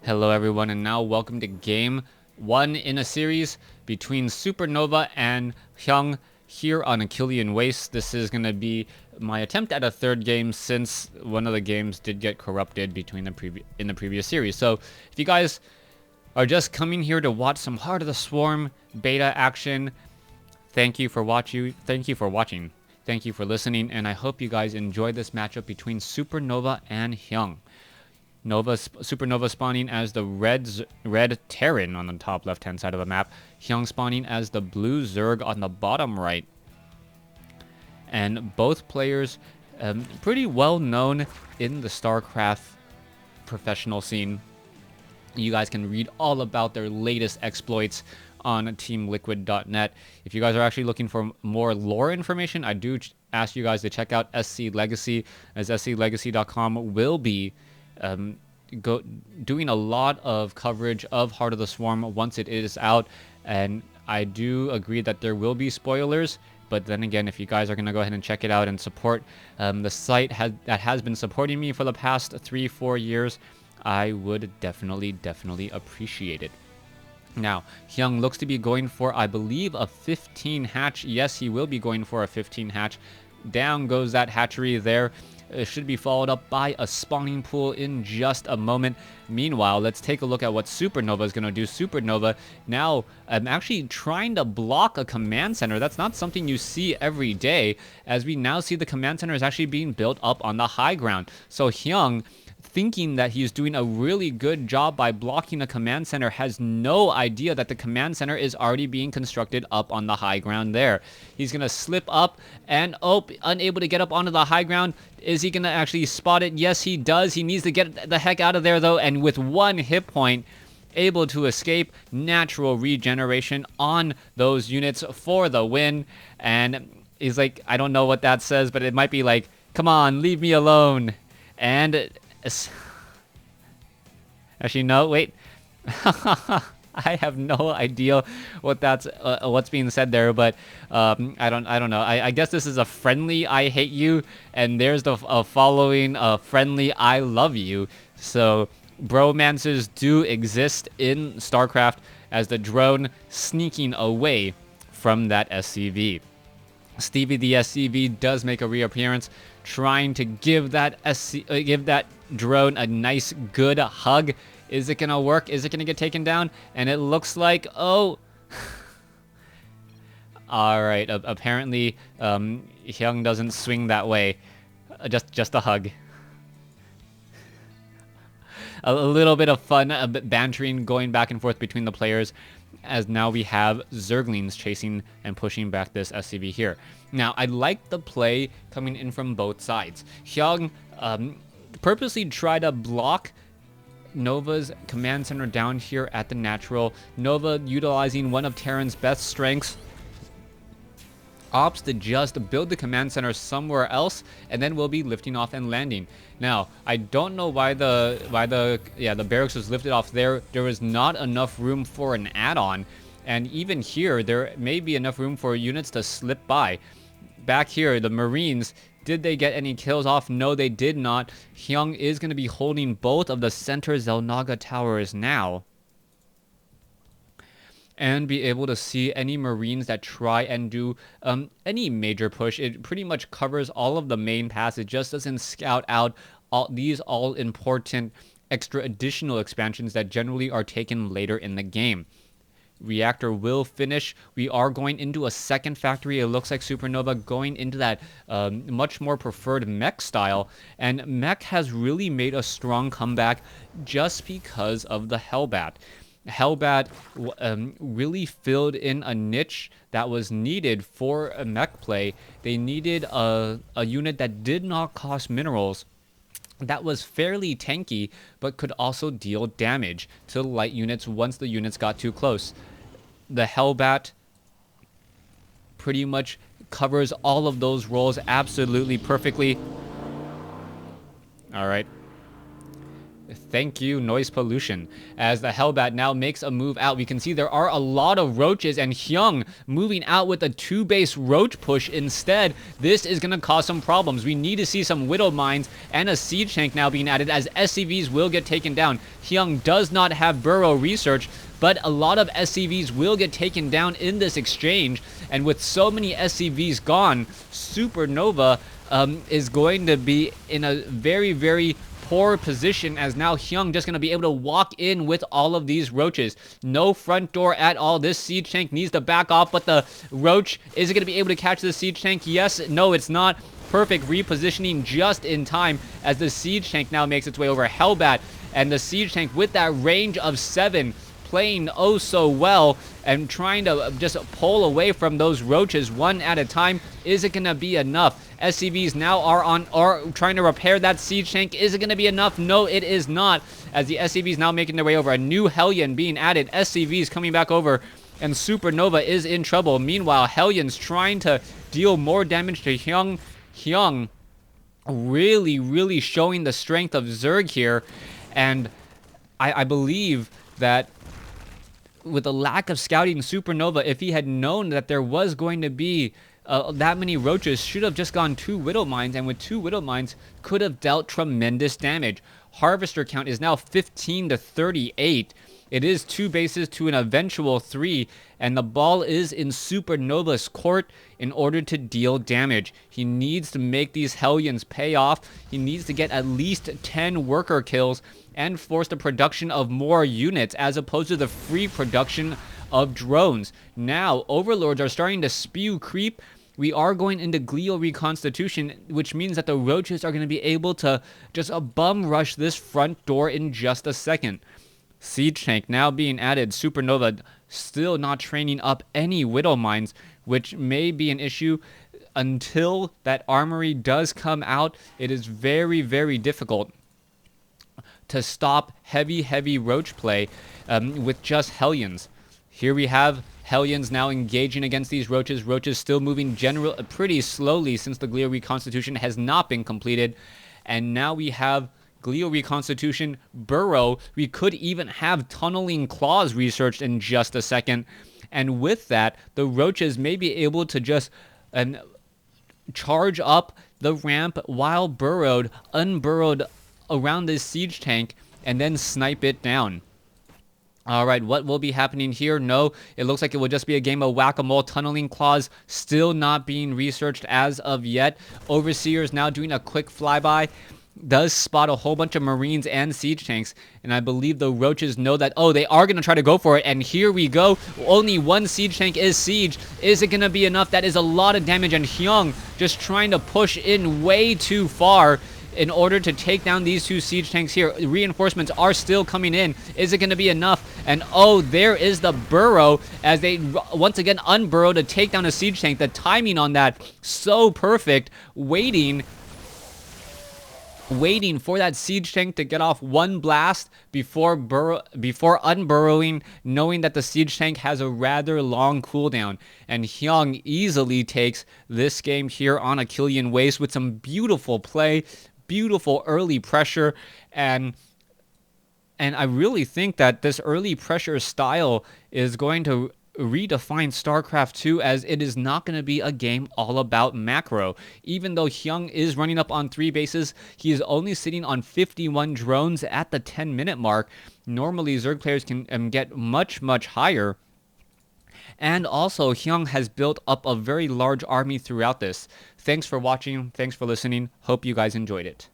Hello everyone, and now welcome to game 1 in a series between SuperNovaa and Hyun here on Achillean Waste. This is going to be my attempt at a third game since one of the games did get corrupted between in the previous series. So if you guys are just coming here to watch some Heart of the Swarm beta action, thank you for watching. Thank you for listening, and I hope you guys enjoy this matchup between SuperNovaa and Hyun. SuperNovaa spawning as the red Terran on the top left-hand side of the map. Hyun spawning as the blue Zerg on the bottom right. And both players pretty well known in the StarCraft professional scene. You guys can read all about their latest exploits on teamliquid.net. If you guys are actually looking for more lore information, I do ask you guys to check out SC Legacy, as sclegacy.com will be doing a lot of coverage of Heart of the Swarm once it is out, and I do agree that there will be spoilers. But then again, if you guys are going to go ahead and check it out and support the site that has been supporting me for the past 3-4 years, I would definitely appreciate it. Now, Hyun looks to be going for, I believe, a 15 hatch. Yes, he will be going for a 15 hatch. Down goes that hatchery there. It should be followed up by a spawning pool in just a moment. Meanwhile, let's take a look at what SuperNovaa is going to do. SuperNovaa now actually trying to block a command center. That's not something you see every day, as we now see the command center is actually being built up on the high ground. So Hyun, thinking that he's doing a really good job by blocking a command center, has no idea that the command center is already being constructed up on the high ground there. He's going to slip up and, unable to get up onto the high ground. Is he going to actually spot it? Yes, he does. He needs to get the heck out of there, though, and with one hit point, able to escape. Natural regeneration on those units for the win. And he's like, I don't know what that says, but it might be like, come on, leave me alone. And actually, no, wait. I have no idea what what's being said there, but I don't know. I guess this is a friendly "I hate you," and there's the following friendly "I love you." So bromances do exist in StarCraft, as the drone sneaking away from that SCV. Stevie the SCV does make a reappearance, trying to give that drone a nice good hug. Is it gonna work? Is it gonna get taken down? And it looks like, oh. All right. Apparently, Hyun doesn't swing that way. Just a hug. A little bit of fun, a bit bantering going back and forth between the players, as now we have Zerglings chasing and pushing back this SCV here. Now, I like the play coming in from both sides. Hyun purposely tried to block Nova's command center down here at the natural. Nova, utilizing one of Terran's best strengths, opts to just build the command center somewhere else, and then we'll be lifting off and landing. Now, I don't know why the barracks was lifted off there. There was not enough room for an add-on, and even here there may be enough room for units to slip by. Back here, the Marines, did they get any kills off? No, they did not. Hyun is going to be holding both of the center Xel'Naga towers now, and be able to see any Marines that try and do any major push. It pretty much covers all of the main paths. It just doesn't scout out these all-important extra additional expansions that generally are taken later in the game. Reactor will finish. We are going into a second factory. It looks like SuperNovaa going into that much more preferred mech style. And mech has really made a strong comeback just because of the Hellbat. Hellbat really filled in a niche that was needed for a mech play. They needed a unit that did not cost minerals, that was fairly tanky, but could also deal damage to light units once the units got too close. The Hellbat pretty much covers all of those roles absolutely perfectly. All right. Thank you, noise pollution. As the Hellbat now makes a move out, we can see there are a lot of roaches, and Hyun moving out with a 2-base roach push instead. This is going to cause some problems. We need to see some Widow Mines and a Siege Tank now being added, as SCVs will get taken down. Hyun does not have burrow research, but a lot of SCVs will get taken down in this exchange, and with so many SCVs gone, SuperNovaa is going to be in a very, very poor position, as now Hyun just going to be able to walk in with all of these roaches. No front door at all. This Siege Tank needs to back off, but the roach, is it going to be able to catch the Siege Tank? Yes, no, it's not. Perfect repositioning just in time as the Siege Tank now makes its way over. Hellbat and the Siege Tank with that range of 7 playing oh so well and trying to just pull away from those roaches one at a time. Is it going to be enough? SCVs now are trying to repair that Siege Tank. Is it going to be enough? No, it is not, as the SCVs now making their way over. A new Hellion being added. SCVs coming back over, and SuperNovaa is in trouble. Meanwhile, Hellion's trying to deal more damage to Hyun. Hyun really, really showing the strength of Zerg here, and I believe that with the lack of scouting, SuperNovaa, if he had known that there was going to be that many roaches, should have just gone 2 Widow Mines, and with 2 Widow Mines could have dealt tremendous damage. Harvester count is now 15 to 38. It is 2 bases to an eventual 3, and the ball is in SuperNovaa's court in order to deal damage. He needs to make these Hellions pay off. He needs to get at least 10 worker kills and force the production of more units, as opposed to the free production of drones. Now, Overlords are starting to spew creep. We are going into glial reconstitution, which means that the roaches are going to be able to just bum rush this front door in just a second. Siege Tank now being added. SuperNovaa still not training up any Widow Mines, which may be an issue. Until that armory does come out, it is very, very difficult to stop heavy roach play with just Hellions. Here we have Hellions now engaging against these roaches. Roaches still moving pretty slowly, since the glial reconstitution has not been completed. And now we have glial reconstitution, burrow. We could even have tunneling claws researched in just a second. And with that, the roaches may be able to just charge up the ramp while unburrowed around this Siege Tank, and then snipe it down. Alright, what will be happening here? No, it looks like it will just be a game of whack-a-mole. Tunneling claws still not being researched as of yet. Overseer is now doing a quick flyby. Does spot a whole bunch of Marines and Siege Tanks, and I believe the roaches know that, oh, they are going to try to go for it, and here we go. Only 1 Siege Tank is sieged. Is it going to be enough? That is a lot of damage, and Hyun just trying to push in way too far in order to take down these 2 Siege Tanks here. Reinforcements are still coming in. Is it going to be enough? And oh, there is the burrow, as they once again unburrow to take down a Siege Tank. The timing on that, so perfect. Waiting for that Siege Tank to get off 1 blast before unburrowing, knowing that the Siege Tank has a rather long cooldown. And Hyun easily takes this game here on Achillean Waste with some beautiful play, beautiful early pressure, and I really think that this early pressure style is going to redefine StarCraft 2, as it is not going to be a game all about macro. Even though Hyun is running up on 3 bases, he is only sitting on 51 drones at the 10-minute mark. Normally, Zerg players can get much higher. And also, Hyun has built up a very large army throughout this. Thanks for watching. Thanks for listening. Hope you guys enjoyed it.